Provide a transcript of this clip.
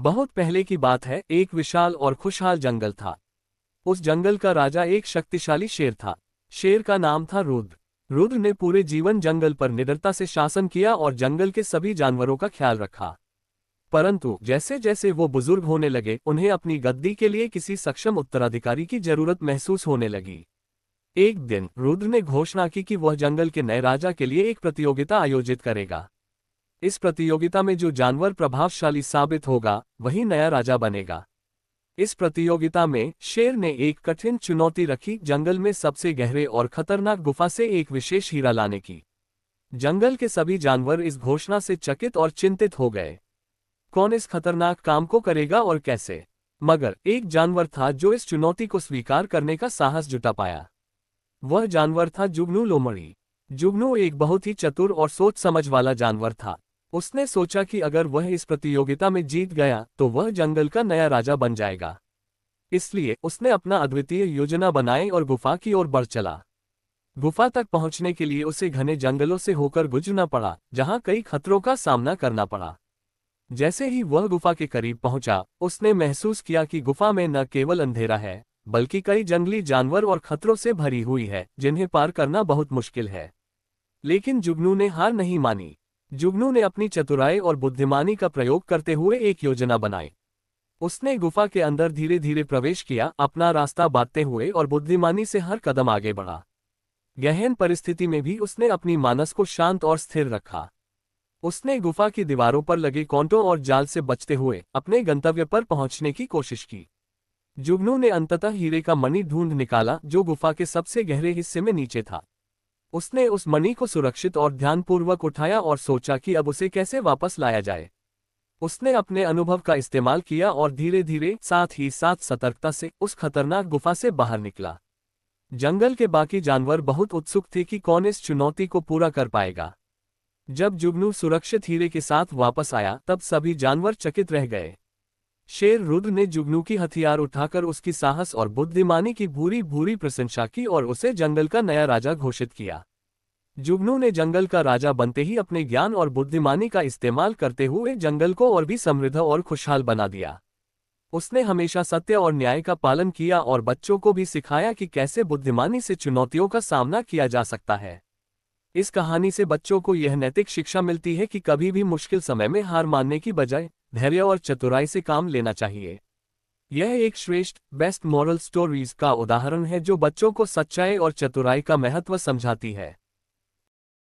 बहुत पहले की बात है, एक विशाल और खुशहाल जंगल था। उस जंगल का राजा एक शक्तिशाली शेर था। शेर का नाम था रुद्र। रुद्र ने पूरे जीवन जंगल पर निडरता से शासन किया और जंगल के सभी जानवरों का ख्याल रखा। परंतु जैसे जैसे वो बुजुर्ग होने लगे, उन्हें अपनी गद्दी के लिए किसी सक्षम उत्तराधिकारी की जरूरत महसूस होने लगी। एक दिन रुद्र ने घोषणा की कि वह जंगल के नए राजा के लिए एक प्रतियोगिता आयोजित करेगा। इस प्रतियोगिता में जो जानवर प्रभावशाली साबित होगा, वही नया राजा बनेगा। इस प्रतियोगिता में शेर ने एक कठिन चुनौती रखी, जंगल में सबसे गहरे और खतरनाक गुफा से एक विशेष हीरा लाने की। जंगल के सभी जानवर इस घोषणा से चकित और चिंतित हो गए। कौन इस खतरनाक काम को करेगा और कैसे? मगर एक जानवर था जो इस चुनौती को स्वीकार करने का साहस जुटा पाया। वह जानवर था जुगनू लोमड़ी। जुगनू एक बहुत ही चतुर और सोच समझ वाला जानवर था। उसने सोचा कि अगर वह इस प्रतियोगिता में जीत गया तो वह जंगल का नया राजा बन जाएगा। इसलिए उसने अपना अद्वितीय योजना बनाई और गुफा की ओर बढ़ चला। गुफा तक पहुंचने के लिए उसे घने जंगलों से होकर गुजरना पड़ा, जहां कई खतरों का सामना करना पड़ा। जैसे ही वह गुफा के करीब पहुंचा, उसने महसूस किया कि गुफा में न केवल अंधेरा है, बल्कि कई जंगली जानवर और खतरों से भरी हुई है, जिन्हें पार करना बहुत मुश्किल है। लेकिन जुगनू ने हार नहीं मानी। जुगनू ने अपनी चतुराई और बुद्धिमानी का प्रयोग करते हुए एक योजना बनाई। उसने गुफा के अंदर धीरे धीरे प्रवेश किया, अपना रास्ता बांटते हुए और बुद्धिमानी से हर कदम आगे बढ़ा। गहन परिस्थिति में भी उसने अपनी मानस को शांत और स्थिर रखा। उसने गुफा की दीवारों पर लगे कांटों और जाल से बचते हुए अपने गंतव्य पर पहुंचने की कोशिश की। जुगनू ने अंततः हीरे का मणि ढूंढ निकाला, जो गुफा के सबसे गहरे हिस्से में नीचे था। उसने उस मणि को सुरक्षित और ध्यानपूर्वक उठाया और सोचा कि अब उसे कैसे वापस लाया जाए। उसने अपने अनुभव का इस्तेमाल किया और धीरे धीरे, साथ ही साथ सतर्कता से उस खतरनाक गुफा से बाहर निकला। जंगल के बाकी जानवर बहुत उत्सुक थे कि कौन इस चुनौती को पूरा कर पाएगा। जब जुगनू सुरक्षित हीरे के साथ वापस आया, तब सभी जानवर चकित रह गए। शेर रुद्र ने जुगनू की हथियार उठाकर उसकी साहस और बुद्धिमानी की भूरी भूरी प्रशंसा की और उसे जंगल का नया राजा घोषित किया। जुगनू ने जंगल का राजा बनते ही अपने ज्ञान और बुद्धिमानी का इस्तेमाल करते हुए जंगल को और भी समृद्ध और खुशहाल बना दिया। उसने हमेशा सत्य और न्याय का पालन किया और बच्चों को भी सिखाया कि कैसे बुद्धिमानी से चुनौतियों का सामना किया जा सकता है। इस कहानी से बच्चों को यह नैतिक शिक्षा मिलती है कि कभी भी मुश्किल समय में हार मानने की बजाय धैर्य और चतुराई से काम लेना चाहिए। यह एक श्रेष्ठ बेस्ट मॉरल स्टोरीज का उदाहरण है, जो बच्चों को सच्चाई और चतुराई का महत्व समझाती है।